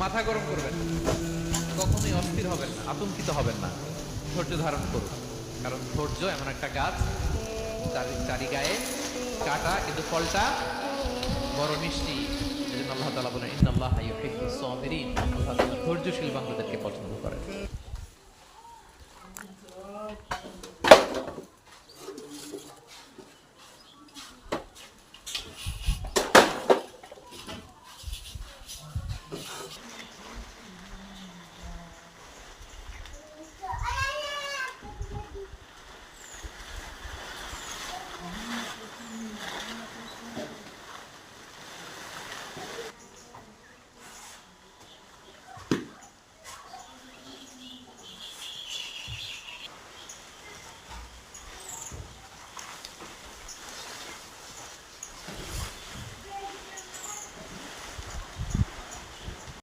মাথা গরম করবেন না, কখনোই অস্থির হবেন না, আতঙ্কিত হবেন না, ধৈর্য ধারণ করুন। কারণ ধৈর্য এমন একটা গাছ, চারি গায়ে কাটা কিন্তু ফলটা বড় মিষ্টি। এজন্য আল্লাহ তাআলা বলেন ইন্নাল্লাহা ইউহিব্বুস সাবিরিন, আল্লাহ তাআলা ধৈর্যশীল বান্দাদেরকে পছন্দ করেন।